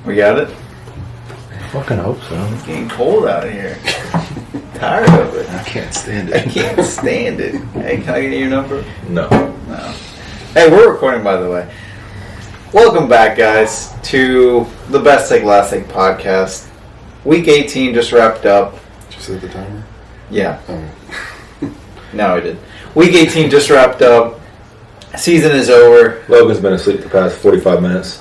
We got it? I fucking hope so. It's getting cold out here. Tired of it. I can't stand I it. can't stand it. Hey, can I get your number? No. No. Hey, we're recording, by the way. Welcome back, guys, to the Best Take Last Take podcast. Week 18 just wrapped up. Did you set the timer? Yeah. Oh. No, I did. Week 18 just wrapped up. Season is over. Logan's been asleep the past 45 minutes.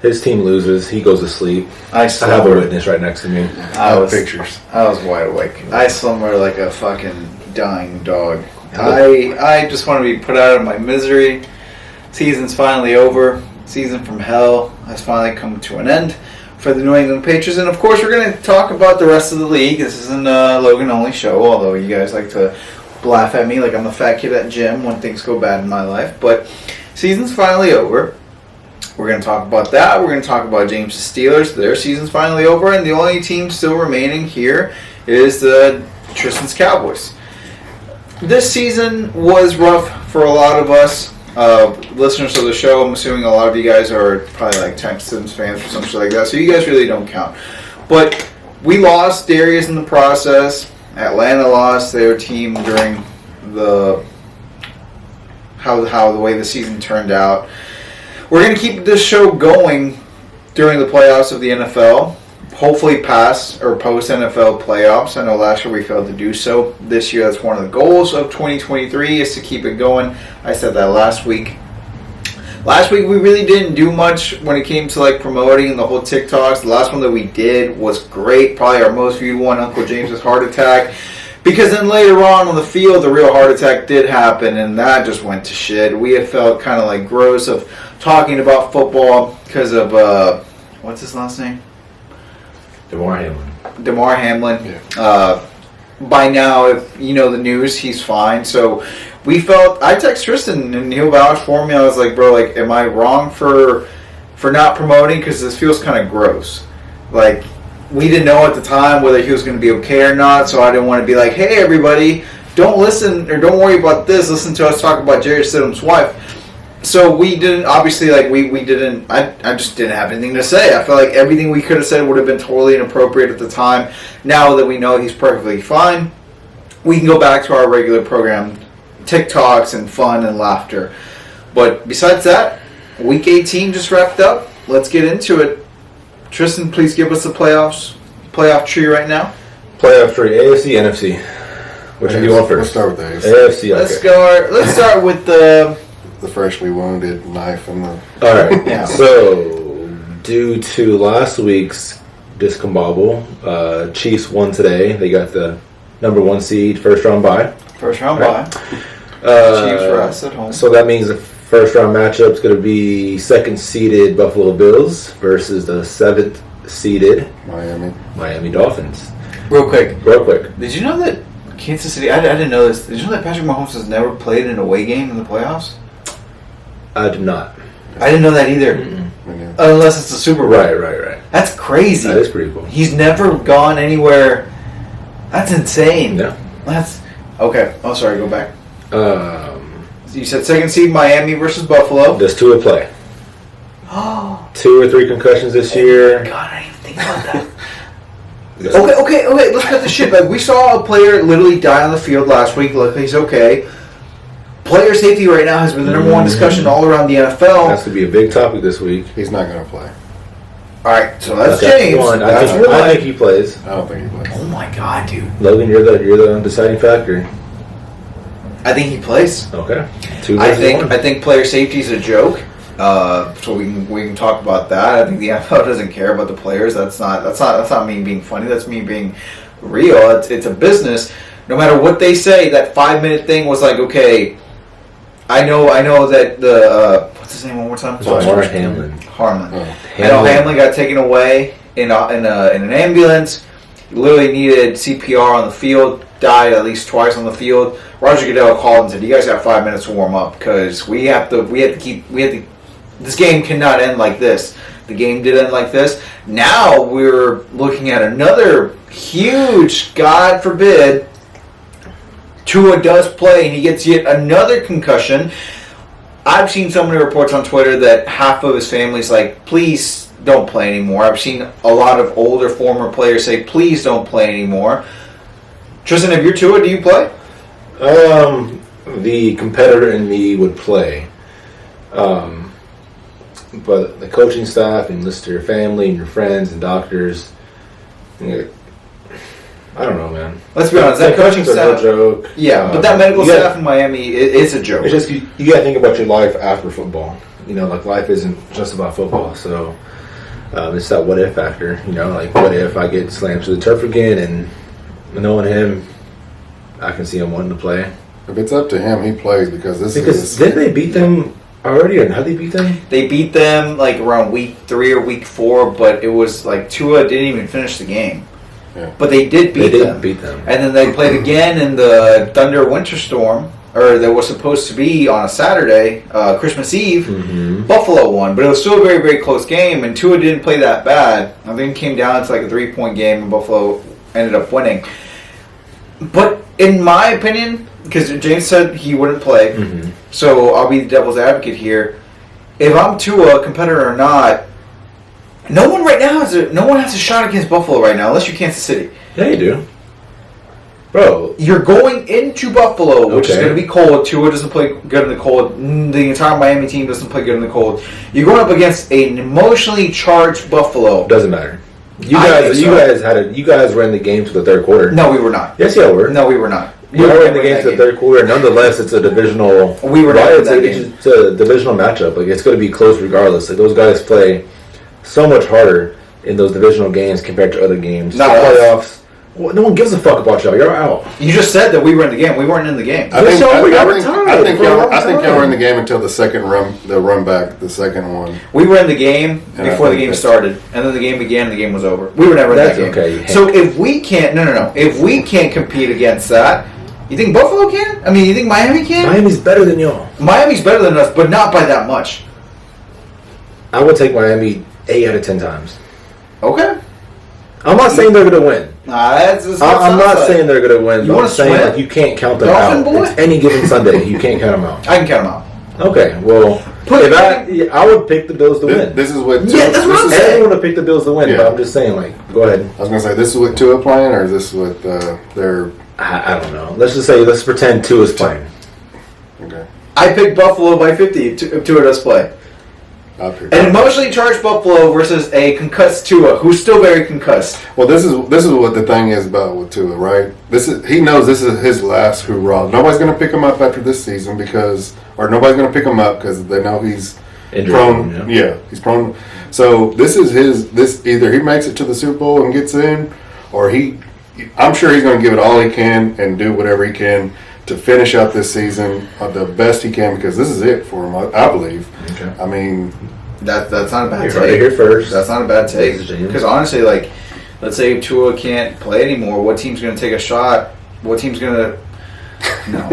His team loses. He goes to sleep. I have a witness right next to me. I was pictures. I was wide awake. I slumber like a fucking dying dog. I just want to be put out of my misery. Season's finally over. Season from hell has finally come to an end for the New England Patriots. And of course, we're going to talk about the rest of the league. This isn't a Logan only show, although you guys like to laugh at me like I'm the fat kid at gym when things go bad in my life. But season's finally over. We're going to talk about that. We're going to talk about James' Steelers. Their season's finally over, and the only team still remaining here is the Tristen's Cowboys. This season was rough for a lot of us. Listeners of the show, I'm assuming a lot of you guys are probably like Texans fans or some shit like that, so you guys really don't count. But we lost Darius in the process. Atlanta lost their team during the how the way the season turned out. We're going to keep this show going during the playoffs of the NFL. Hopefully past or post NFL playoffs. I know last year we failed to do so. This year that's one of the goals of 2023 is to keep it going. I said that last week. Last week we really didn't do much when it came to like promoting the whole TikToks. The last one that we did was great. Probably our most viewed one, Uncle James's heart attack. Because then later on the field, the real heart attack did happen, and that just went to shit. We had felt kind of like gross of talking about football because of, what's his last name? DeMar Hamlin. Yeah. By now, if you know the news, he's fine. So we felt, I text Tristen and he'll vouch for me. I was like, bro, like, am I wrong for not promoting? Because this feels kind of gross. Like, we didn't know at the time whether he was going to be okay or not, so I didn't want to be like, hey, everybody, don't listen or don't worry about this. Listen to us talk about Jerry Stidham's wife. So we didn't, obviously, like, we didn't, I just didn't have anything to say. I felt like everything we could have said would have been totally inappropriate at the time. Now that we know he's perfectly fine, we can go back to our regular program, TikToks and fun and laughter. But besides that, Week 18 just wrapped up. Let's get into it. Tristen, please give us the playoff tree right now. Playoff tree, AFC, NFC. Which one do you want Let's first? start with the AFC. AFC, okay. Let's start with the freshly wounded knife in the... Alright, Yeah. So, due to last week's discombobble, Chiefs won today. They got the number 1 seed, first round bye. first round Right. bye. Chiefs for us at home. So that means the first round matchup is going to be second seeded Buffalo Bills versus the 7th seeded Miami Dolphins. Real quick. Did you know that Kansas City, I didn't know this, did you know that Patrick Mahomes has never played an away game in the playoffs? I did not. I didn't know that either. Mm-hmm. Unless it's the Super Bowl. Right. That's crazy. That is pretty cool. He's never gone anywhere. That's insane. Yeah. That's okay. Oh, sorry. Go back. You said second seed Miami versus Buffalo. Does Tua play? Oh, 2 or 3 concussions this year. God, I didn't even think about that. Okay. Let's cut the shit. Like, we saw a player literally die on the field last week. Look, he's okay. Player safety right now has been the number one discussion all around the NFL. That's going to be a big topic this week. He's not going to play. All right, so that's Okay, James. one. That's I think he plays. I don't think he plays. Oh my God, dude! Logan, you're the deciding factor. I think he plays. Okay. 2 I versus 1. think player safety is a joke. So we can talk about that. I think the NFL doesn't care about the players. That's not me being funny. That's me being real. It's a business. No matter what they say, that 5-minute thing was like, okay. I know that the what's his name one more time? DeMar Hamlin. Harmon. Oh. I know Hamlin got taken away in an ambulance. He literally needed CPR on the field. Died at least twice on the field. Roger Goodell called and said, "You guys got 5 minutes to warm up because we have to. This game cannot end like this. The game did end like this. Now we're looking at another huge, God forbid, Tua does play and he gets yet another concussion. I've seen so many reports on Twitter that half of his family's like, please don't play anymore. I've seen a lot of older former players say, please don't play anymore. Tristan, if you're Tua, do you play? The competitor in me would play. But the coaching staff and listen to your family and your friends and doctors. I don't know, man. Let's be honest, that coaching staff. No joke. Yeah, but that medical staff in Miami is a joke. It's just you got to think about your life after football. Like life isn't just about football. So it's that what if factor. Like what if I get slammed to the turf again, and knowing him, I can see him wanting to play. If it's up to him, he plays because didn't they beat them already, or how they beat them? They beat them like around week 3 or week 4, but it was like Tua didn't even finish the game. Yeah. But they did beat them. And then they played again in the Thunder Winter Storm, or that was supposed to be on a Saturday, Christmas Eve. Mm-hmm. Buffalo won, but it was still a very, very close game, and Tua didn't play that bad. I think it came down to like a 3-point game, and Buffalo ended up winning. But in my opinion, because James said he wouldn't play, so I'll be the devil's advocate here. If I'm Tua, competitor or not, no one has a shot against Buffalo right now, unless you're Kansas City. Yeah, you do, bro. You're going into Buffalo, which is going to be cold. Tua doesn't play good in the cold. The entire Miami team doesn't play good in the cold. You're going up against an emotionally charged Buffalo. Doesn't matter. You guys were in the game to the third quarter. No, we were not. Yes, y'all were. No, we were not. We were in the game to the third quarter. Nonetheless, it's a divisional. We were not in that game. It's a divisional matchup. Like it's going to be close regardless. Like those guys play so much harder in those divisional games compared to other games. Not playoffs. Well, no one gives a fuck about y'all. You're out. You just said that we were in the game. We weren't in the game. I think y'all were in the game until the second run back, the second one. We were in the game before the game started, and then the game began and the game was over. We were never in that game. Okay. So if we can't, if we can't compete against that, you think Buffalo can? I mean, you think Miami can? Miami's better than y'all. Miami's better than us, but not by that much. I would take Miami 8 out of 10 times. Okay. I'm not saying they're going to win. I'm not saying they're going to win. You I'm saying like you can't count them out. Boy? It's any given Sunday. You can't count them out. I can count them out. Okay, well, I would pick the Bills to win. This is what that's what I'm saying. Everyone would pick the Bills to win, but I'm just saying, like, go ahead. I was going to say, this is what Tua playing, or is this what they're... I don't know. Let's pretend Tua's playing. Okay. I picked Buffalo by 50 if Tua does play. An emotionally charged Buffalo versus a concussed Tua, who's still very concussed. Well, this is what the thing is about with Tua, right? He knows this is his last hurrah. Nobody's going to pick him up after this season nobody's going to pick him up because they know he's injured, prone. Yeah, he's prone. So this is either he makes it to the Super Bowl and gets in, or I'm sure he's going to give it all he can and do whatever he can to finish out this season the best he can, because this is it for him, I believe. Okay. I mean, that's not a bad take. Right here first. That's not a bad take. Because honestly, like, let's say Tua can't play anymore. What team's going to take a shot? What team's going to... No.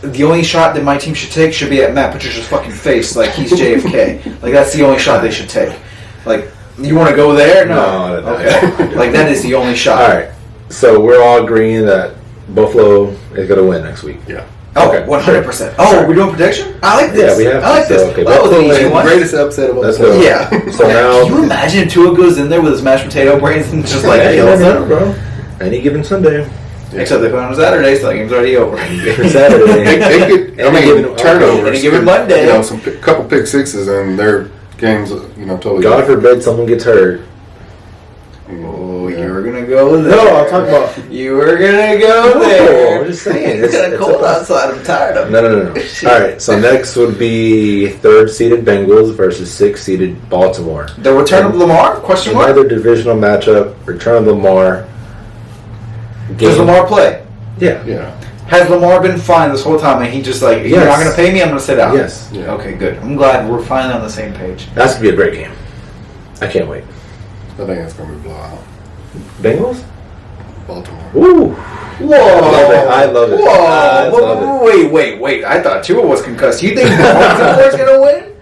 The only shot that my team should take should be at Matt Patricia's fucking face, like he's JFK. Like, that's the only shot they should take. Like, you want to go there? No. Okay. Like, that is the only shot. All right. So we're all agreeing that Buffalo is going to win next week. Yeah. Oh, okay. 100%. Oh, we're doing prediction? I like this. Yeah, we have I like this. Okay, that was an easy one. Greatest upset of all Let's time. go. Yeah. So now... Can you imagine if Tua goes in there with his mashed potato brains and just like kills them? bro. Any given Sunday. Except they play on a Saturday, so that game's already over. Any given Saturday. Turnovers. Any given Monday. Couple pick sixes and their games, totally. God forbid someone gets hurt. Oh, you were gonna go there. No, I'm talking about. You were gonna go there. I'm just saying. It's kind of cold outside. I'm tired of it. No. All right, so next would be third-seeded Bengals versus sixth-seeded Baltimore. The return of Lamar? Question mark? Another divisional matchup. Return of Lamar. Does Lamar play? Yeah. Has Lamar been fine this whole time, and he just like, you're not going to pay me, I'm going to sit out? Yes. Yeah. Okay, good. I'm glad we're finally on the same page. That's going to be a great game. I can't wait. I think it's going to be a blowout. Bengals? Baltimore. Woo! Whoa! I love it. Whoa! I love it. Wait. I thought Tua was concussed. You think Baltimore's going to win?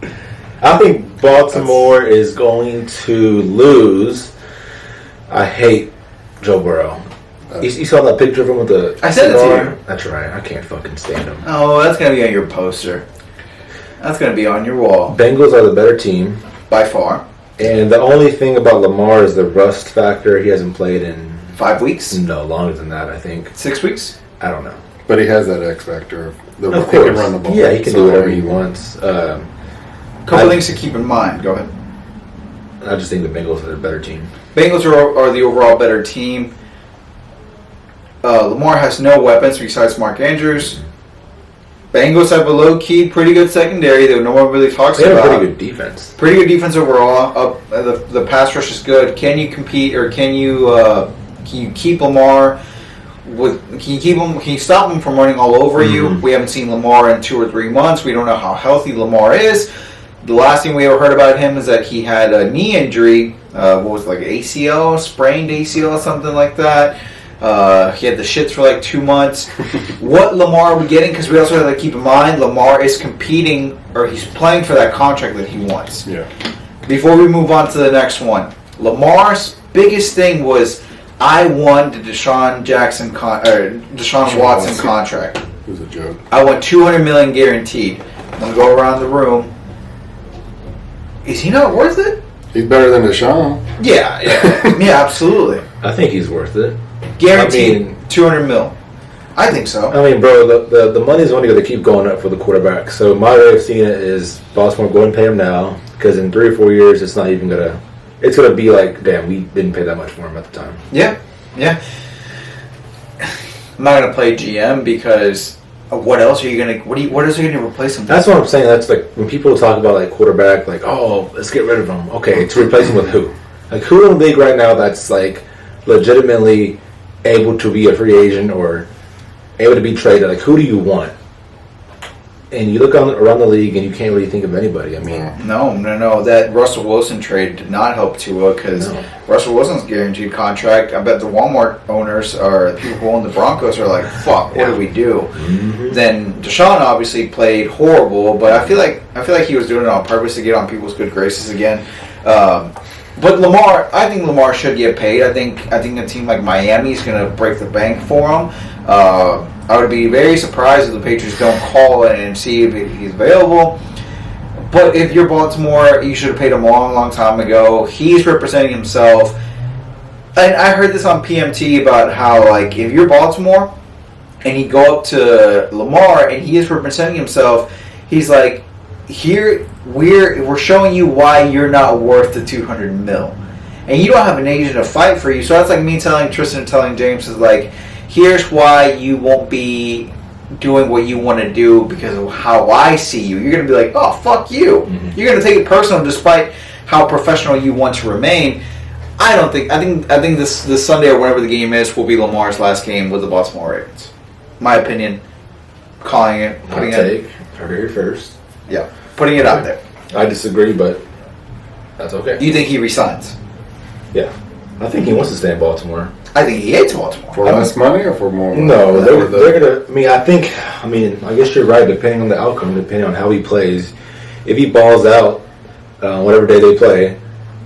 Yeah. I think Baltimore is going to lose. I hate Joe Burrow. You saw that picture of him with the I sent cigar? it to you. That's right. I can't fucking stand him. Oh, that's going to be on your poster. That's going to be on your wall. Bengals are the better team. By far. And the only thing about Lamar is the rust factor. He hasn't played in 5 weeks? No, longer than that, I think. 6 weeks? I don't know. But he has that X factor of Of he course. can run the ball. Yeah, he can do whatever he wants. Couple things to keep in mind. Go ahead. I just think the Bengals are a better team. Bengals are the overall better team. Lamar has no weapons besides Mark Andrews. Bengals have a low-key, pretty good secondary that no one really talks They have about. a pretty good defense. Pretty good defense overall. The pass rush is good. Can you compete, or can you keep Lamar? Can you stop him from running all over you? We haven't seen Lamar in 2 or 3 months. We don't know how healthy Lamar is. The last thing we ever heard about him is that he had a knee injury. What was it, like ACL, sprained ACL, something like that. He had the shits for like 2 months. What Lamar are we getting? Because we also have to keep in mind Lamar is competing, or he's playing for that contract that he wants. Yeah. Before we move on to the next one, Lamar's biggest thing was, I want the Deshaun Watson contract. It was a joke. I want $200 million guaranteed. I'm gonna go around the room. Is he not worth it? He's better than Deshaun. Yeah, absolutely. I think he's worth it. Guaranteed I mean, $200 million. I think so. I mean, bro, the money's only going to keep going up for the quarterback. So my way of seeing it is Baltimore go and pay him now, because in 3 or 4 years, it's not even going to. It's going to be like, damn, we didn't pay that much for him at the time. Yeah. I'm not gonna play GM because what else are you gonna? What else are you gonna replace him with? That's what I'm saying. That's like when people talk about like quarterback, like, oh, let's get rid of him. Okay, to replace him with who? Like, who in the league right now that's like legitimately able to be a free agent or able to be traded? Like, who do you want? And you look around the league and you can't really think of anybody. I mean, No. That Russell Wilson trade did not help Tua because Russell Wilson's guaranteed contract. I bet the Walmart owners or the people who own the Broncos are like, "Fuck, what do we do?" Mm-hmm. Then Deshaun obviously played horrible, but I feel like he was doing it on purpose to get on people's good graces again. But Lamar, I think Lamar should get paid. I think a team like Miami is going to break the bank for him. I would be very surprised if the Patriots don't call and see if he's available. But if you're Baltimore, you should have paid him a long, long time ago. He's representing himself. And I heard this on PMT about how, like, if you're Baltimore and you go up to Lamar and he is representing himself, he's like, here we're showing you why you're not worth the $200 million. And you don't have an agent to fight for you. So that's like me telling Tristen and telling James is like, here's why you won't be doing what you want to do because of how I see you. You're going to be like, oh, fuck you. Mm-hmm. You're going to take it personal despite how professional you want to remain. I think this Sunday or whenever the game is will be Lamar's last game with the Baltimore Ravens. My opinion. Calling it. Putting it. Heard it first. Yeah. Putting it out there. I disagree, but that's okay. You think he resigns? Yeah. I think he wants to stay in Baltimore. I think he hates Baltimore. For less money or for more money? No, they're going to... I guess you're right, depending on the outcome, depending on how he plays. If he balls out, whatever day they play,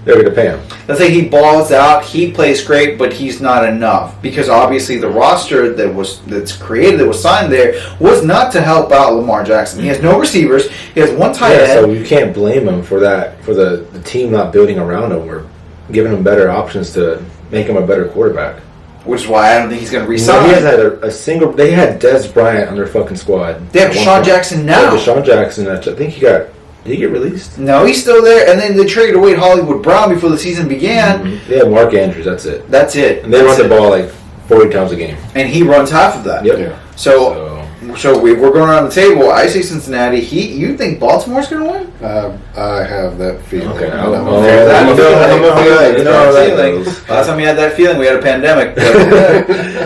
they're going to pay him. Let's say he balls out, he plays great, but he's not enough. Because obviously the roster that's created, that was signed there, was not to help out Lamar Jackson. He has no receivers. He has one tight end. So you can't blame him for that, for the team not building around him or giving him better options to make him a better quarterback. Which is why I don't think he's going to resign. He has had a single... They had Des Bryant on their fucking squad. They have Deshaun Jackson now. Yeah, Deshaun Jackson. I think he got... Did he get released? No, he's still there. And then they traded away Hollywood Brown before the season began. Mm-hmm. They had Mark Andrews. That's it. That's it. And they run the ball like 40 times a game. And he runs half of that. Yep. Yeah. So we're going around the table. I say Cincinnati. You think Baltimore's going to win? I have that feeling. Okay. Last time we had that feeling, we had a pandemic. But,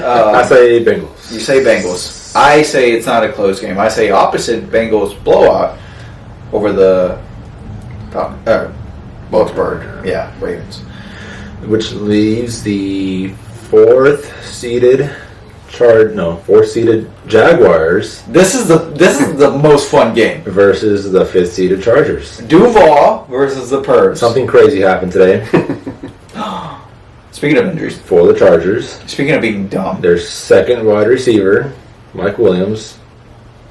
I say Bengals. You say Bengals. I say it's not a close game. I say opposite Bengals blowout over the Pittsburgh. Yeah, Ravens. Which leaves the fourth-seeded Jaguars. This is the most fun game Versus the fifth-seeded Chargers. Duval versus the Purrs. Something crazy happened today. Speaking of injuries. For the Chargers. Speaking of being dumb. Their second wide receiver, Mike Williams.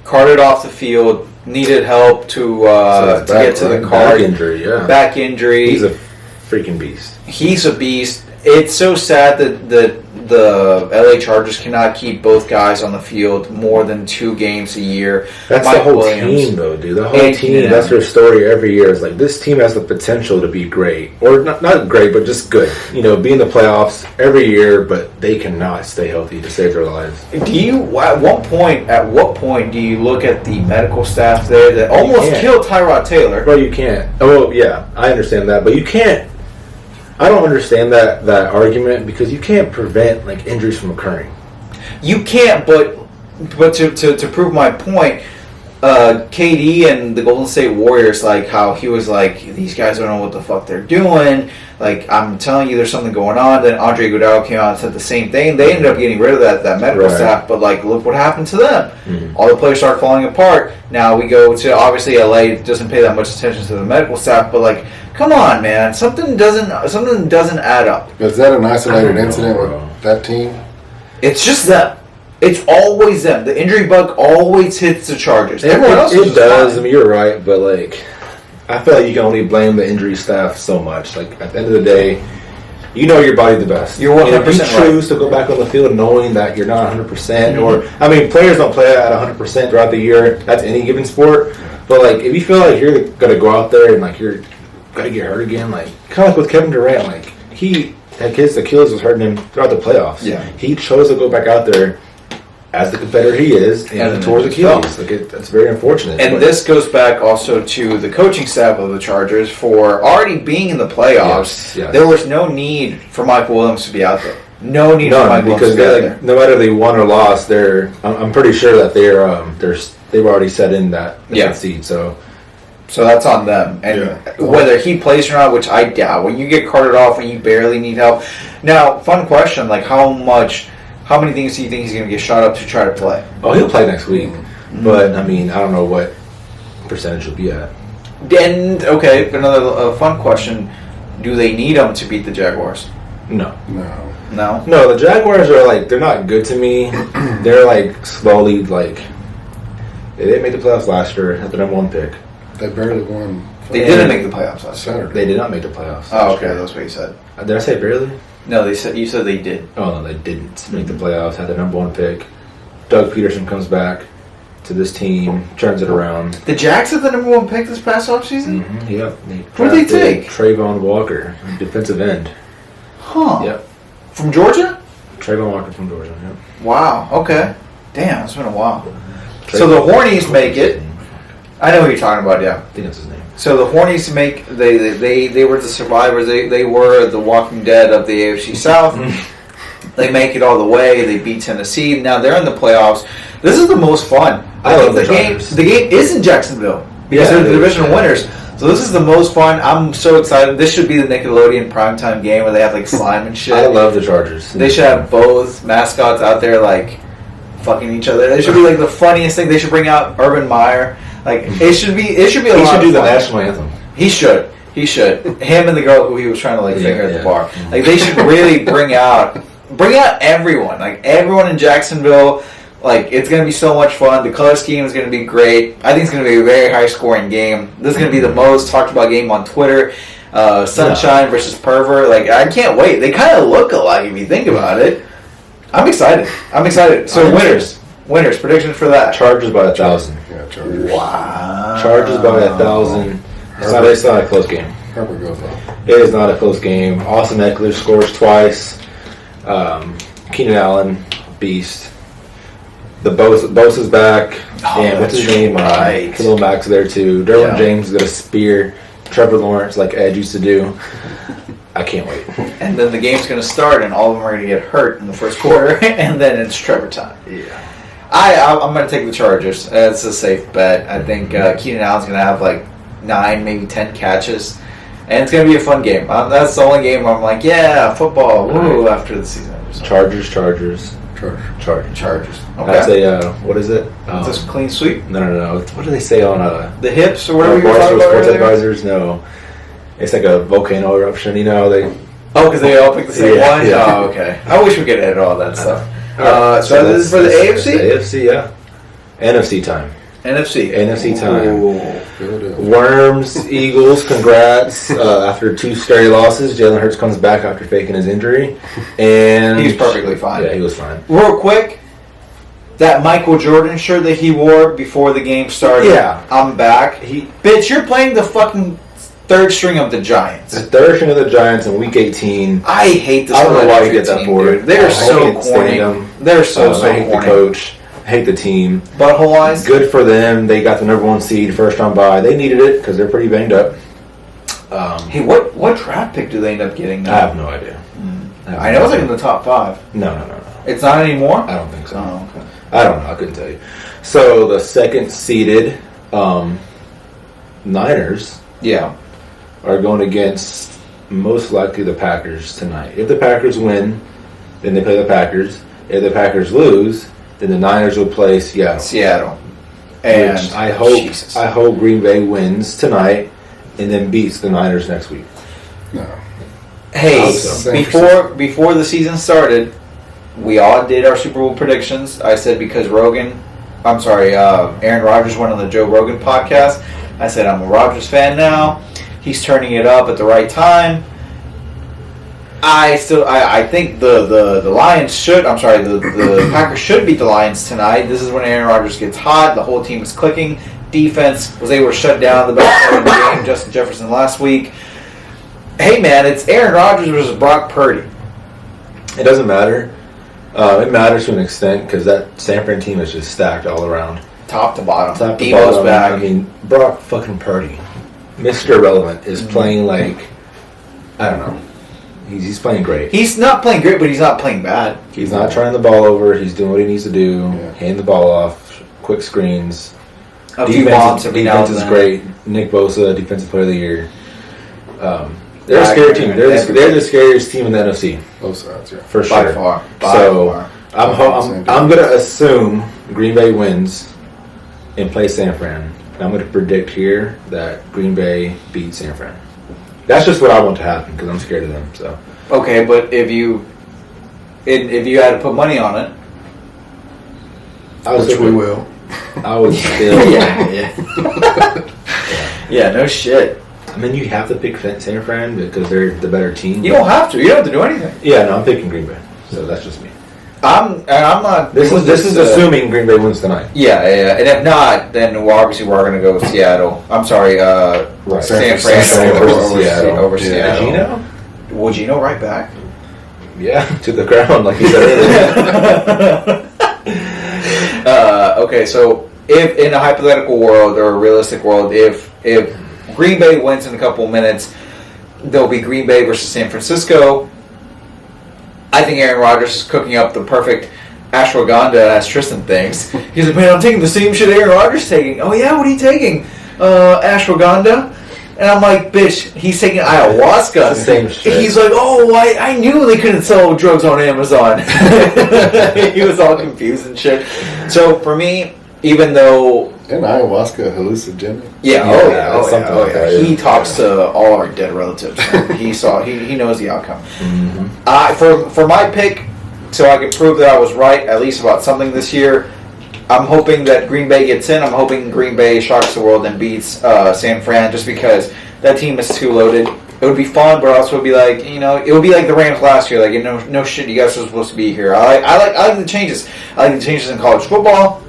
Carted off the field. Needed help to get to the car. Back injury, yeah. Back injury. He's a freaking beast. He's a beast. It's so sad that the LA Chargers cannot keep both guys on the field more than 2 games a year. That's Mike the whole Williams. team, though, dude. The whole team. Yeah. That's their story every year. Is like this team has the potential to be great, or not great, but just good. You know, be in the playoffs every year, but they cannot stay healthy to save their lives. Do you at what point do you look at the medical staff there that almost killed Tyrod Taylor? Bro, you can't. Oh, well, yeah, I understand that, but you can't. I don't understand that argument because you can't prevent like injuries from occurring. You can't, but to prove my point, KD and the Golden State Warriors, like how he was like, these guys don't know what the fuck they're doing. Like, I'm telling you, there's something going on. Then Andre Iguodala came out and said the same thing. They ended up getting rid of that medical staff, but like, look what happened to them. Mm-hmm. All the players start falling apart. Now we go to obviously LA doesn't pay that much attention to the medical staff, but like, come on, man, something doesn't add up. Is that an isolated incident with that team? It's just them. It's always them. The injury bug always hits the Chargers. Everyone else it does. fine. I mean, you're right, but like, I feel like you can only blame the injury staff so much. Like at the end of the day, you know your body the best. You're 100% if you choose to go back on the field knowing that you're not 100%, or I mean, players don't play at 100% throughout the year. That's any given sport. But like, if you feel like you're gonna go out there and like you're gonna get hurt again, like kind of like with Kevin Durant, like he had his Achilles was hurting him throughout the playoffs. Yeah, he chose to go back out there as the competitor he is, and towards Achilles. Like that's very unfortunate. And this goes back also to the coaching staff of the Chargers for already being in the playoffs. Yes. There was no need for Mike Williams to be out there. No need for Mike Williams because to be out there. No matter they won or lost, I'm pretty sure that they've already set in that seed. So that's on them. And whether he plays or not, which I doubt. When you get carted off, when you barely need help. Now, fun question: like how many things do you think he's going to get shot up to try to play? Oh, he'll play next week. Mm-hmm. But, I mean, I don't know what percentage he'll be at. And, okay, another fun question. Do they need him to beat the Jaguars? No. No, the Jaguars are, like, they're not good to me. They're, like, slowly, like, they didn't make the playoffs last year at the number 1 pick. They barely won. They didn't make the playoffs last year. They did not make the playoffs. Oh, okay, that's what you said. Did I say barely? No, you said they did. Oh, no, they didn't make the playoffs. Had the number 1 pick. Doug Peterson comes back to this team, turns it around. The Jags had the number 1 pick this past offseason? Mm-hmm, yep. Who did they take? Trayvon Walker, defensive end. Huh. Yep. From Georgia? Trayvon Walker from Georgia, yep. Wow, okay. Damn, it's been a while. So the Hornies make it. I know who you're talking about, yeah. I think that's his name. So the Hornies make they were the survivors. They were the Walking Dead of the AFC South. They make it all the way. They beat Tennessee. Now they're in the playoffs. This is the most fun. I think the game. The game is in Jacksonville because they're the divisional winners. So this is the most fun. I'm so excited. This should be the Nickelodeon primetime game where they have like slime and shit. I love the Chargers. They should have both mascots out there like fucking each other. They should be like the funniest thing. They should bring out Urban Meyer. Like it should be. It should be. He should do the national anthem. He should. Him and the girl who he was trying to like finger at the bar. Like they should really bring out everyone. Like everyone in Jacksonville. Like it's gonna be so much fun. The color scheme is gonna be great. I think it's gonna be a very high scoring game. This is gonna be the most talked about game on Twitter. Sunshine versus Pervert. Like I can't wait. They kind of look alike if you think about it. I'm excited. So winners. Predictions for that. Chargers by 1,000. Yeah, Chargers. Wow. Chargers by 1,000. It's not a close game. Herbert goes off. It is not a close game. Austin Eckler scores twice. Keenan Allen, beast. The Bosa's back. And what's his name? Right. Khalil Mack's there too. Derwin James is going to spear Trevor Lawrence like Ed used to do. I can't wait. And then the game's going to start, and all of them are going to get hurt in the first quarter, and then it's Trevor time. Yeah. I'm going to take the Chargers. It's a safe bet. I think Keenan Allen's going to have like 9, maybe 10 catches, and it's going to be a fun game. That's the only game where I'm like, yeah, football, woo, after the season ends. Chargers. Okay. That's a, what is it? It's a clean sweep? No. What do they say on the hips or whatever you were Barstool talking about Sports earlier? Advisors? No. It's like a volcano eruption, you know? Because they all pick the same one? Yeah. Oh, okay. I wish we could edit all that stuff. So this is for the AFC? The AFC, yeah. NFC time. NFC time. Ooh. Philadelphia. Worms, Eagles, congrats. After 2 scary losses, Jalen Hurts comes back after faking his injury. And He's perfectly fine. Yeah, he was fine. Real quick, that Michael Jordan shirt that he wore before the game started. Yeah. I'm back. Bitch, you're playing the fucking third string of the Giants. The third string of the Giants in Week 18. I hate this. I don't know why you Philadelphia get that team, for. dude. They're I so can't stand corny. them. They're so I hate corny. the coach. I hate the team. Butthole eyes. Good for them. They got the number 1 seed, first round bye. They needed it because they're pretty banged up. Hey, what draft pick do they end up getting now? I have no idea. I know it's like in the top 5. No. It's not anymore? I don't think so. Oh, okay. I don't know. I couldn't tell you. So the second seeded Niners Yeah. are going against most likely the Packers tonight. If the Packers win, then they play the Packers. If the Packers lose, then the Niners will play Seattle. And Which I hope Jesus. I hope Green Bay wins tonight and then beats the Niners next week. No. Hey, Also. before the season started, we all did our Super Bowl predictions. I said because Aaron Rodgers went on the Joe Rogan podcast. I said I'm a Rodgers fan now. He's turning it up at the right time. I think the Lions should. The Packers should beat the Lions tonight. This is when Aaron Rodgers gets hot. The whole team is clicking. Defense was able to shut down the best player in the game, Justin Jefferson, last week. Hey man, it's Aaron Rodgers versus Brock Purdy. It doesn't matter. It matters to an extent because that San Fran team is just stacked all around. Top to bottom. Top to Debo's bottom. back. I mean, Brock fucking Purdy, Mr. Irrelevant, is playing like, I don't know. He's playing great. He's not playing great, but he's not playing bad. He's not turning the ball over. He's doing what he needs to do. Yeah. Hand the ball off. Quick screens. A few bombs every now Defense and is then. great. Nick Bosa, Defensive Player of the Year. They're Yeah, a scary I team. agree. They're the scariest team in the NFC Both sides, yeah. for By sure. far. So I'm gonna assume Green Bay wins and play San Fran. And I'm gonna predict here that Green Bay beats San Fran. That's just what I want to happen because I'm scared of them. So Okay, but if you had to put money on it, I was Which we will. I would still. yeah, no shit. I mean, you have to pick San Fran because they're the better team. You don't have to. You don't have to do anything. Yeah, no, I'm picking Green Bay. So that's just me. I'm not. This is assuming Green Bay wins tonight. Yeah, and if not, then we're going to go with Seattle. I'm sorry, Right. San San Francisco Francisco over Seattle. Over Yeah. Seattle. Gino? Would you know right back? Yeah, to the ground like you said earlier. Okay, so if in a hypothetical world or a realistic world, if Green Bay wins in a couple minutes, there'll be Green Bay versus San Francisco. I think Aaron Rodgers is cooking up the perfect ashwagandha, as Tristen thinks. He's like, man, I'm taking the same shit Aaron Rodgers is taking. Oh yeah, what are you taking? Ashwagandha? And I'm like, bitch, he's taking ayahuasca. It's the same shit. He's like, oh, I knew they couldn't sell drugs on Amazon. He was all confused and shit. So for me, even though... And ayahuasca hallucinogenic. Yeah, Yeah, something like that, yeah. He talks to all our dead relatives. He knows the outcome. Mm-hmm. For my pick, so I can prove that I was right, at least about something this year, I'm hoping that Green Bay gets in. I'm hoping Green Bay shocks the world and beats San Fran, just because that team is too loaded. It would be fun, but also it would be like, it would be like the Rams last year. Like, no shit, you guys are supposed to be here. I like the changes. I like the changes in college football.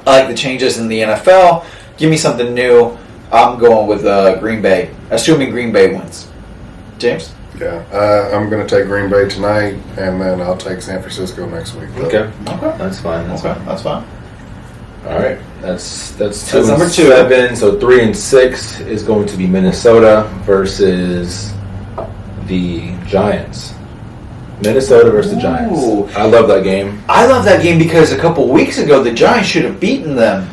I like the changes in the NFL. Give me something new. I'm going with Green Bay, assuming Green Bay wins. James? Yeah. I'm going to take Green Bay tonight, and then I'll take San Francisco next week. Okay, that's fine. That's fine. That's fine. All right, that's number 2. 7. So 3 and 6 is going to be Minnesota versus the Giants. Minnesota versus the Giants. Ooh. I love that game. I love that game because a couple weeks ago the Giants should have beaten them,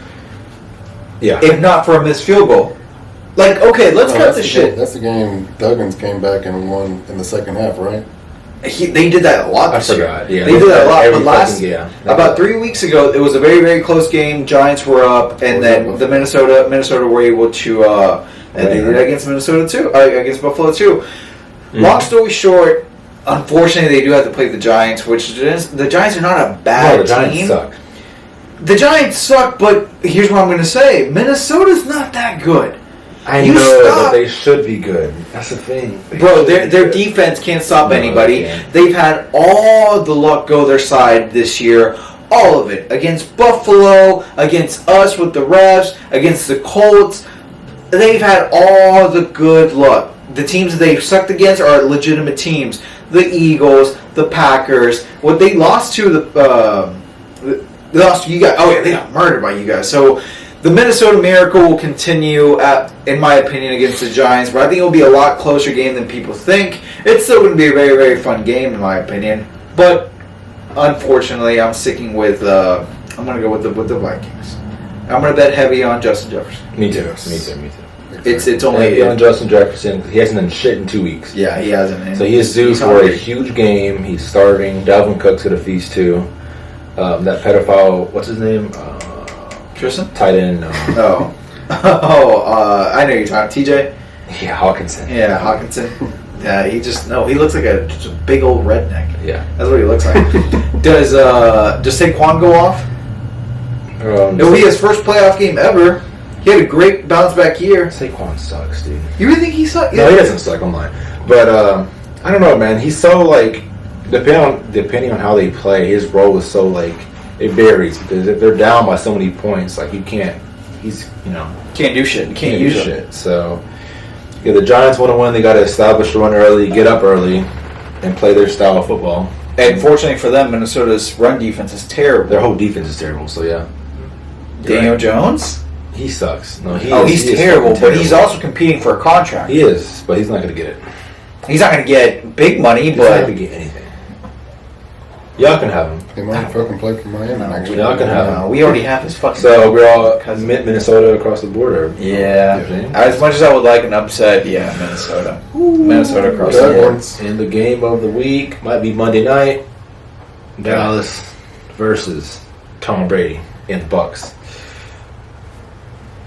Yeah. if not for a missed field goal. Like, okay, let's No, cut that's this the shit. game- That's the game Duggins came back and won in the second half, right? They did that a lot I this year. forgot. Yeah, They did that a lot. every But last, fucking- yeah. about 3 weeks ago, it was a very, very close game. Giants were up, and then the Minnesota were able to, and they did it against Minnesota too, against Buffalo too. Long story short, unfortunately, they do have to play the Giants, which the Giants are not a bad No, the Giants team. suck. The Giants suck, but here's what I'm going to say. Minnesota's not that good. I know, but they should be good. That's the thing. Bro, their defense can't stop anybody. They've had all the luck go their side this year. All of it. Against Buffalo, against us with the refs, against the Colts. They've had all the good luck. The teams that they've sucked against are legitimate teams. The Eagles, the Packers. What they lost to they lost to you guys. Oh yeah, they got murdered by you guys. So the Minnesota Miracle will continue, in my opinion, against the Giants. But I think it will be a lot closer game than people think. It's still going to be a very, very fun game, in my opinion. But unfortunately, I'm sticking with. I'm going to go with the Vikings. I'm going to bet heavy on Justin Jefferson. Me too. It's only on Justin Jefferson. He hasn't done shit in 2 weeks. Yeah, he hasn't. So he is due for a huge game. He's starving. Dalvin Cook's at a feast too. That pedophile, what's his name? Tristen? Tight end. I know you're talking. TJ? Yeah, Hawkinson. Yeah, Hawkinson. Yeah, he looks like just a big old redneck. Yeah. That's what he looks like. Does Saquon go off? It will be his first playoff game ever. He had a great bounce back year. Saquon sucks, dude. You really think he sucks? No, he doesn't suck. I'm lying. But I don't know, man. He's so depending on how they play, his role is so it varies because if they're down by so many points, you can't. Can't do shit. You can't use shit. So yeah, the Giants want to win. They got to establish the run early, get up early, and play their style of football. And fortunately for them, Minnesota's run defense is terrible. Their whole defense is terrible. So yeah, Daniel Jones. He sucks. No, he's terrible, but he's also competing for a contract. He is, but he's not going to get it. He's not going to get big money, He's not going to get anything. Y'all can have him. He might fucking play for Miami next year. Y'all can have him. We already have his fucking... So we're all Minnesota across the border. Yeah. As much as I would like an upset, yeah, Minnesota. Minnesota across the board. And the game of the week might be Monday night. Dallas versus Tom Brady and the Bucks.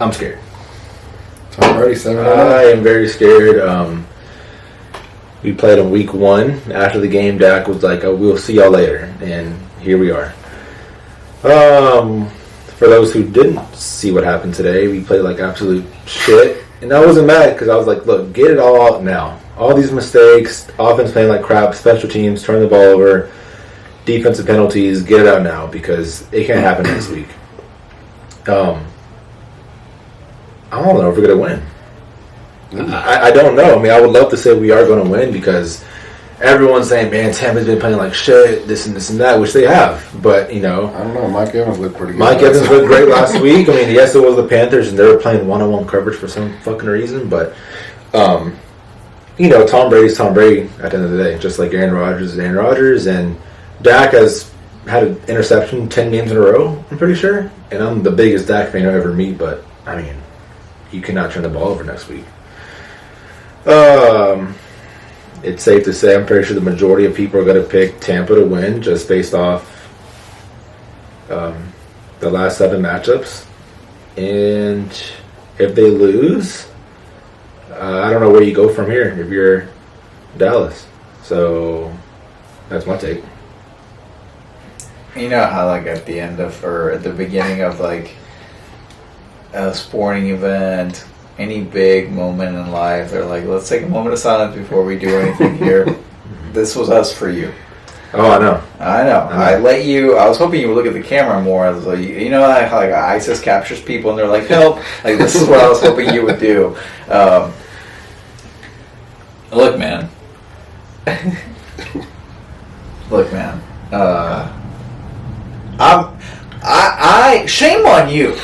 I'm scared. Tom Brady 7-0. I am very scared. We played on week 1. After the game, Dak was like, we'll see y'all later. And here we are. For those who didn't see what happened today, we played like absolute shit. And I wasn't mad because I was like, look, get it all out now. All these mistakes, offense playing like crap, special teams, turn the ball over, defensive penalties, get it out now because it can't happen next week. I don't know if we're going to win. I don't know. I mean, I would love to say we are going to win because everyone's saying, man, Tampa's been playing like shit, this and that, which they have. But, I don't know. Mike Evans looked pretty good. Mike Evans looked great last week. I mean, yes, it was the Panthers, and they were playing one-on-one coverage for some fucking reason. But, Tom Brady's Tom Brady at the end of the day, just like Aaron Rodgers is Aaron Rodgers. And Dak has had an interception 10 games in a row, I'm pretty sure. And I'm the biggest Dak fan I'll ever meet, but, I mean, you cannot turn the ball over next week. It's safe to say I'm pretty sure the majority of people are going to pick Tampa to win just based off the last 7 matchups. And if they lose, I don't know where you go from here if you're Dallas. So that's my take. You know how at the end of or at the beginning of a sporting event, any big moment in life, they're like, let's take a moment of silence before we do anything here. This was us for you. Oh, I know. I was hoping you would look at the camera more. I was like, how ISIS captures people and they're like, help. This is what I was hoping you would do. Look, man. I shame on you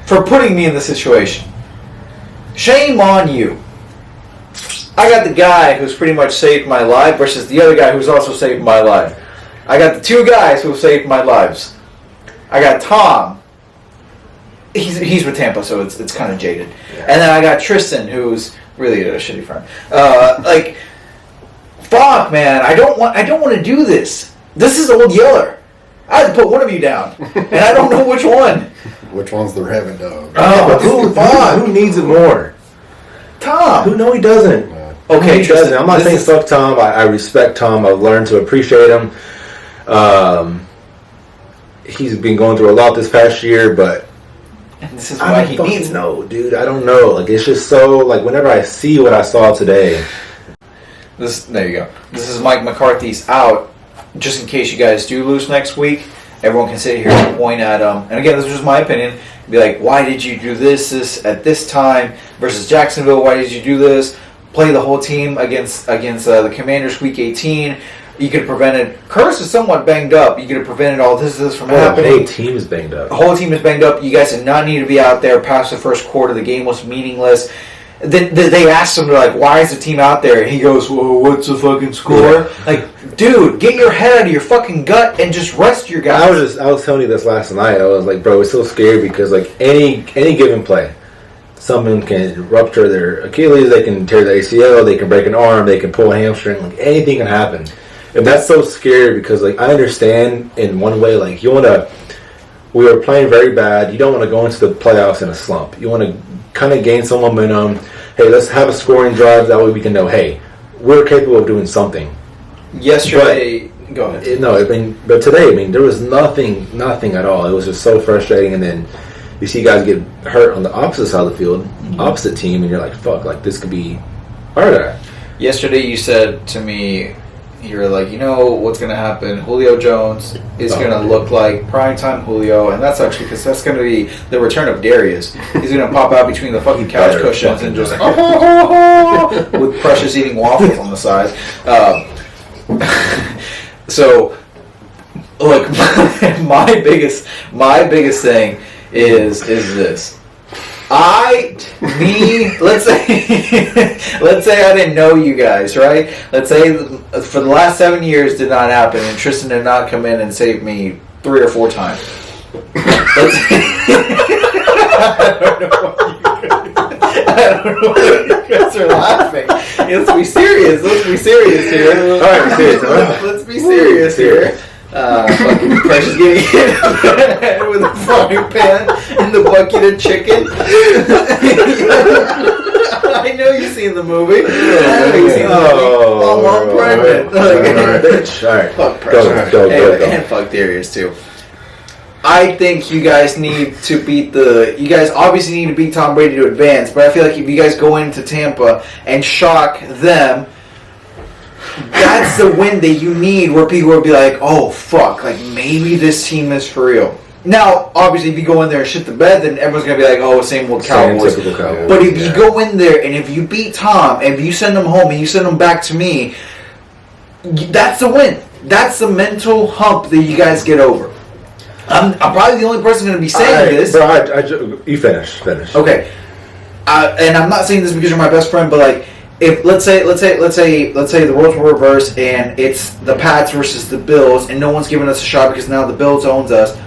for putting me in this situation. Shame on you. I got the guy who's pretty much saved my life versus the other guy who's also saved my life. I got the 2 guys who have saved my lives. I got Tom. He's with Tampa, so it's kind of jaded. Yeah. And then I got Tristen, who's really a shitty friend. Fuck, man. I don't want to do this. This is Old Yeller. I had to put one of you down, and I don't know which one. Which one's the rabid dog? Who needs it more? Tom. No, he doesn't. Okay, he doesn't. I'm not saying fuck Tom. I respect Tom. I've learned to appreciate him. he's been going through a lot this past year, but And this is why he needs it. No, dude, I don't know. Like, it's just so, like, whenever I see what I saw today. There you go. This is Mike McCarthy's out. Just in case you guys do lose next week, everyone can sit here and point at him. And again, this is just my opinion. Be like, why did you do this at this time versus Jacksonville? Why did you do this? Play the whole team against the Commanders week 18. You could have prevented. Curse is somewhat banged up. You could have prevented all this from happening. The whole team is banged up. The whole team is banged up. You guys did not need to be out there past the first quarter. The game was meaningless. Then they asked him, they're like, why is the team out there? And he goes, well, what's the fucking score? Yeah. Like, dude, get your head out of your fucking gut and just rest your guys. I was telling you this last night. I was like, bro, it's so scary because, like, any given play, someone can rupture their Achilles, they can tear the ACL, they can break an arm, they can pull a hamstring. Like, anything can happen. And that's so scary because, like, I understand in one way, like, we were playing very bad. You don't want to go into the playoffs in a slump. You want to kind of gain some momentum. Hey, let's have a scoring drive. That way we can know, hey, we're capable of doing something. Yesterday, go ahead. But today, I mean, there was nothing at all. It was just so frustrating. And then you see guys get hurt on the opposite side of the field, opposite team, and you're like, fuck, like, this could be harder. Yesterday you said to me, you were like, you know what's going to happen? Julio Jones is going to look like primetime Julio, and that's actually because that's going to be the return of Darius. He's going to pop out between the fucking couch cushions and just with Precious eating waffles on the side. So, look, my biggest thing is this. Let's say I didn't know you guys, right? Let's say for the last 7 years did not happen, and Tristen did not come in and save me 3 or 4 times. I don't know why you guys are laughing. Let's be serious. Let's be serious here. All right, serious. Let's be serious here. Fucking Precious getting hit with a frying pan and the bucket of chicken. I know you've seen the movie. I'm pregnant. All right. Fuck Precious. Go. And fuck Darius too. I think you guys need to beat you guys obviously need to beat Tom Brady to advance, but I feel like if you guys go into Tampa and shock them, that's the win that you need where people will be like, oh, fuck, like maybe this team is for real. Now, obviously, if you go in there and shit the bed, then everyone's going to be like, oh, same old Cowboys. Typical Cowboys. But if you go in there and if you beat Tom, and if you send him home and you send him back to me, that's the win. That's the mental hump that you guys get over. I'm probably the only person going to be saying this. Bro, you finish. Okay. And I'm not saying this because you're my best friend, but like, if let's say the roles were reversed and it's the Pats versus the Bills and no one's giving us a shot because now the Bills own us.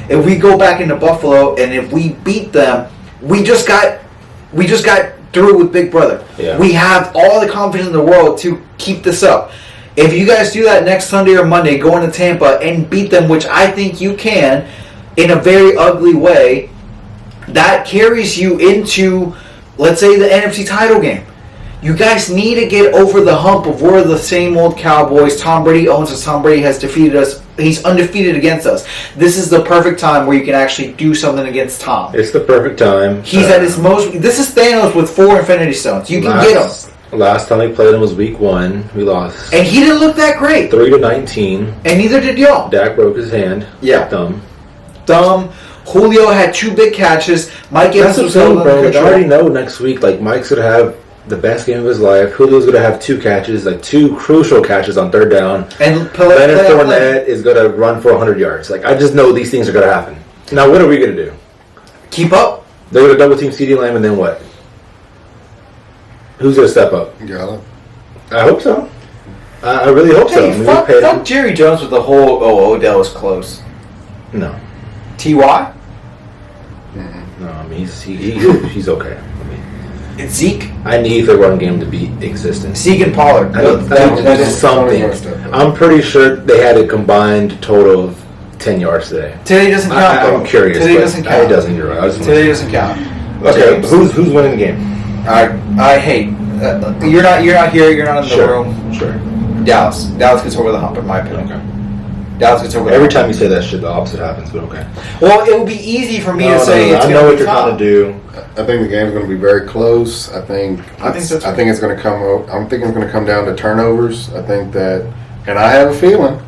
If we go back into Buffalo and if we beat them, we just got through with Big Brother. Yeah. We have all the confidence in the world to keep this up. If you guys do that next Sunday or Monday, go into Tampa and beat them, which I think you can, in a very ugly way, that carries you into, let's say, the NFC title game. You guys need to get over the hump of we're the same old Cowboys. Tom Brady owns us. Tom Brady has defeated us. He's undefeated against us. This is the perfect time where you can actually do something against Tom. It's the perfect time. He's at his most... This is Thanos with 4 Infinity Stones. You can get him. Last time we played him was week 1. We lost. And he didn't look that great. 3-19. And neither did y'all. Dak broke his hand. Yeah. Dumb. Julio had 2 big catches. Mike Evans was so, under bro. control. I already know next week, like, Mike's going to have the best game of his life. Julio's going to have 2 catches, like 2 crucial catches on 3rd down. And Leonard Fournette is going to run for 100 yards. Like, I just know these things are going to happen. Now, what are we going to do? Keep up? They're going to double team CeeDee Lamb, and then what? Who's going to step up? Gallup. I hope so. I really hope so. Hey, fuck Jerry Jones with the whole, Odell was close. No. T.Y.? No, I mean, he's okay. It's Zeke? I need the run game to be existent. Zeke and Pollard. That is something. I'm pretty sure they had a combined total of 10 yards today. Today doesn't count, though. I'm curious. Today doesn't count. It doesn't, you're right. Today doesn't count. Okay, who's winning the game? I hate... you're not here, you're not in the room. Sure. Dallas gets over the hump, in my opinion. Okay. Dallas gets over. Every time you say that shit, the opposite happens. But okay. Well, it would be easy for me to say. I know what you're trying to do. I think the game's going to be very close. I think so too. I think it's going to come. I'm thinking it's going to come down to turnovers. I think that, and I have a feeling.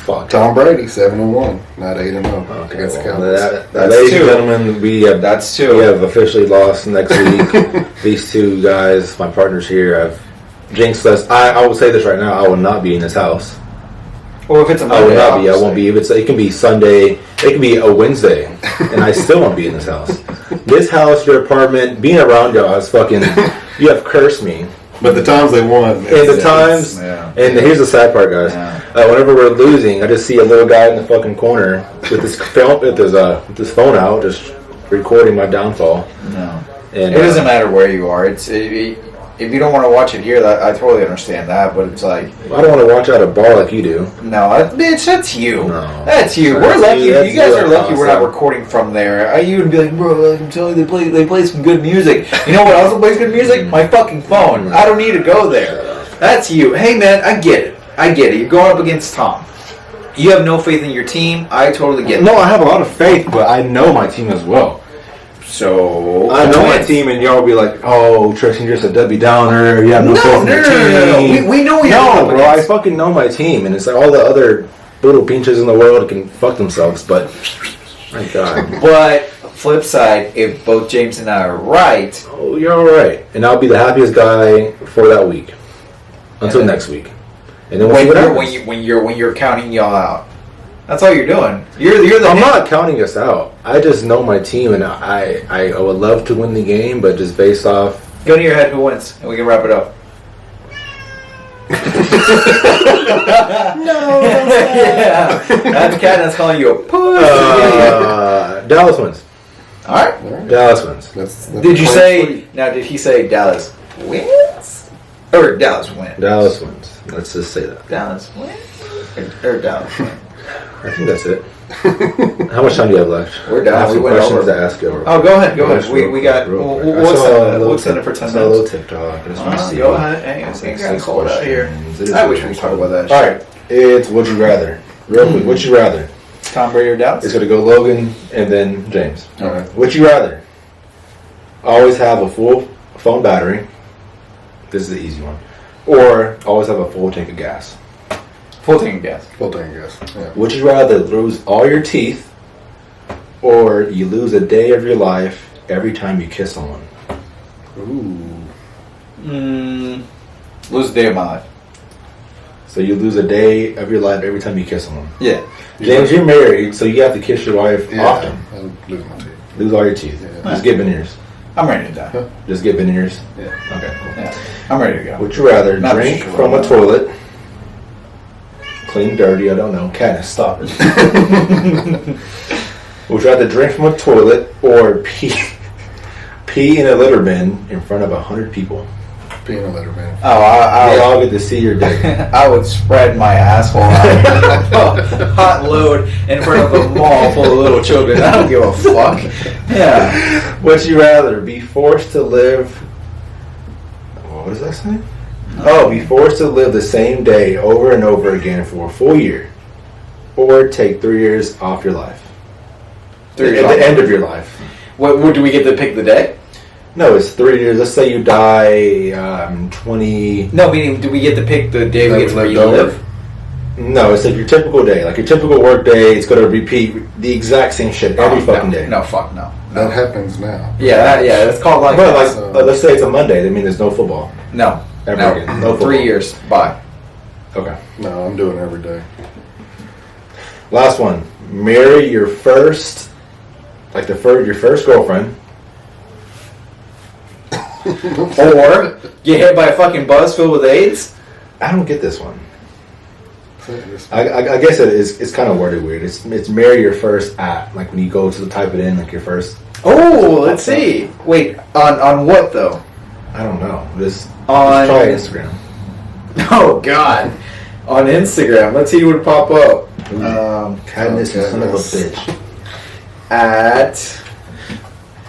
Fuck. Tom Brady 7-1, not 8-0 Okay, against the well, Cowboys. that, ladies and gentlemen, we have That's two. We have officially lost next week. These two guys, my partners here, have jinxed us. I will say this right now: I will not be in this house. Or if it's a I Monday, will not be. I obviously. won't be. If it can be Sunday, it can be a Wednesday, and I still won't be in this house. This house, your apartment, being around y'all is fucking. You have cursed me. But the times they won, And the times, yeah. and here's the sad part, guys. Yeah. Whenever we're losing, I just see a little guy in the fucking corner with his phone out, just recording my downfall. No. And It doesn't matter where you are. If you don't want to watch it here, I totally understand that. But it's like, I don't want to watch out a bar like you do. no, bitch, that's you. No. That's you. That's We're lucky. you. That's You guys you. are lucky we're not Awesome. recording from there. You would be like, bro, I'm telling you, they play some good music. You know what also plays good music? My fucking phone. I don't need to go there. That's you. Hey, man, I get it. You're going up against Tom. You have no faith in your team. I totally get it. No, I have a lot of faith, but I know my team as well. So I know my team, and y'all be like, "Oh, Tristen, you're just a Debbie Downer. You have no faith in your team." No. We know you're No, up bro, I against. fucking know my team, and it's like all the other little pinches in the world can fuck themselves. But my God, But flip side, if both James and I are right, oh, you're all right, and I'll be the happiest guy for that week until And then- next week, and then we'll see what happens. when you're counting y'all out, that's all you're doing. You're the. I'm not counting us out. I just know my team, and I would love to win the game, but just based off. Go to your head. Who wins? And we can wrap it up. No, Yeah, that's Cat that's calling you a pussy. Dallas wins. All right. All right. Dallas wins. That's Did you clean say sweep. now? Did he say Dallas wins or Dallas wins? Dallas wins. Let's just say that. Dallas wins or Dallas wins? I think that's it. How much time do you have left? We're done. I have We some went questions over. to ask you. Oh, go ahead. Go ahead. We got. Real quick. We'll I extend it for 10 saw a little minutes. TikTok. I just want to see. Go ahead. Hey, it's got cold out here. I wish we could talk about that. All right, it's would you rather. Real quick, would you rather? Tom Brady or Dallas? It's gonna go Logan and then James. All right. Would you rather always have a full phone battery? This is the easy one. Or always have a full tank of gas. Full tank of gas. Full tank, yes. Yeah. Would you rather lose all your teeth or you lose a day of your life every time you kiss someone? Ooh. Lose a day of my life. So you lose a day of your life every time you kiss someone. Yeah. James, you're married, so you have to kiss your wife Yeah. often. I'll lose my teeth. Lose all your teeth. Yeah. Just get veneers. I'm ready to die. Just get veneers. Yeah. Okay, cool. Yeah. I'm ready to go. Would you rather Not drink sure. from a toilet, clean, dirty, I don't know, Katniss, stop it. Would you rather drink from a toilet or pee in a litter bin in front of 100 people? Peanut litter, man. Oh, They all get to see your dick. I would spread my asshole out a hot load in front of a mall full of little children. I don't give a fuck. Yeah. Would you rather be forced to live? What does that say? Oh, be forced to live the same day over and over again for a full year, or take 3 years off your life. 3 years At off. the end of your life. What do we get to pick the day? No, it's 3 years. Let's say you die 20. No, meaning do we get to pick the day we get to Lived relive? No, it's like your typical day. Like your typical work day, it's going to repeat the exact same shit every fucking day. No, fuck no. That happens now. Yeah, that's called like But that. like, let's say it's a Monday. That means there's no football. No. Ever No. again. No 3 football. years. Bye. Okay. No, I'm doing it every day. Last one. Marry your first, your first girlfriend. Or get hit by a fucking bus filled with AIDS. I don't get this one. I guess it's kind of worded weird. It's marry your first at, like when you go to type it in, like your first. Oh, let's see. Wait, on what though? I don't know. Just On- try Instagram. Oh God, on Instagram. Let's see what would pop up. Katniss, you son of a Katniss. bitch. At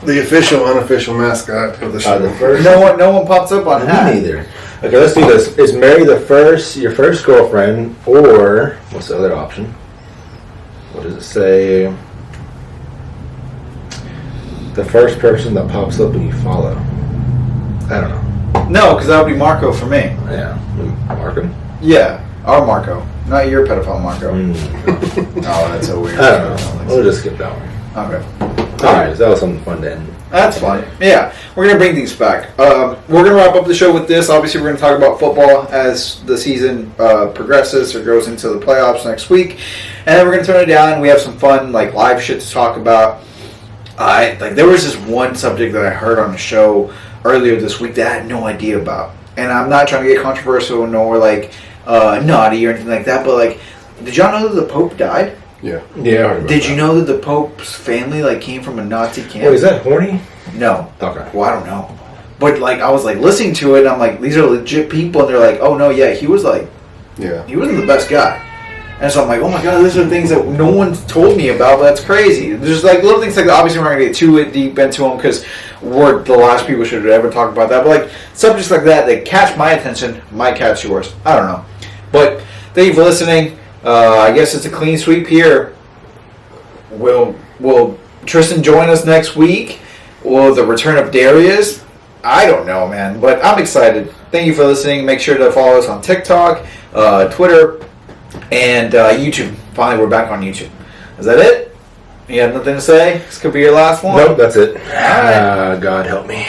The official, unofficial mascot of the show. The first. no one pops up on Me that. neither. Okay, let's do this. Is marry your first girlfriend, or what's the other option? What does it say? The first person that pops up and you follow. I don't know. No, because that would be Marco for me. Yeah, Markham. Yeah, our Marco, not your pedophile Marco. Mm. Oh, that's so weird. I don't know. We'll just skip that one. Okay. Alright, so that was something fun to end. That's fun. Yeah, we're going to bring these back. We're going to wrap up the show with this. Obviously, we're going to talk about football as the season progresses or goes into the playoffs next week. And then we're going to turn it down. We have some fun, like, live shit to talk about. There was this one subject that I heard on the show earlier this week that I had no idea about. And I'm not trying to get controversial nor, like, naughty or anything like that. But, like, did y'all know that the Pope died? Yeah. Yeah, I heard about Did that. you know that the Pope's family, like, came from a Nazi camp? Wait, is that horny? No. Okay. Well, I don't know. But, like, I was, like, listening to it, and I'm like, these are legit people, and they're like, oh, no, yeah, he was, like, Yeah. he wasn't the best guy. And so I'm like, oh, my God, these are things that no one's told me about, but that's crazy. There's, like, little things like that. Obviously, we're not going to get too deep into them, because we're the last people should ever talk about that. But, like, subjects like that catch my attention, might catch yours. I don't know. But thank you for listening. I guess it's a clean sweep here. Will Tristen join us next week? Will the return of Darius? I don't know, man, but I'm excited. Thank you for listening. Make sure to follow us on TikTok, Twitter, and YouTube. Finally, we're back on YouTube. Is that it? You have nothing to say? This could be your last one. Nope, that's it. right. God help me.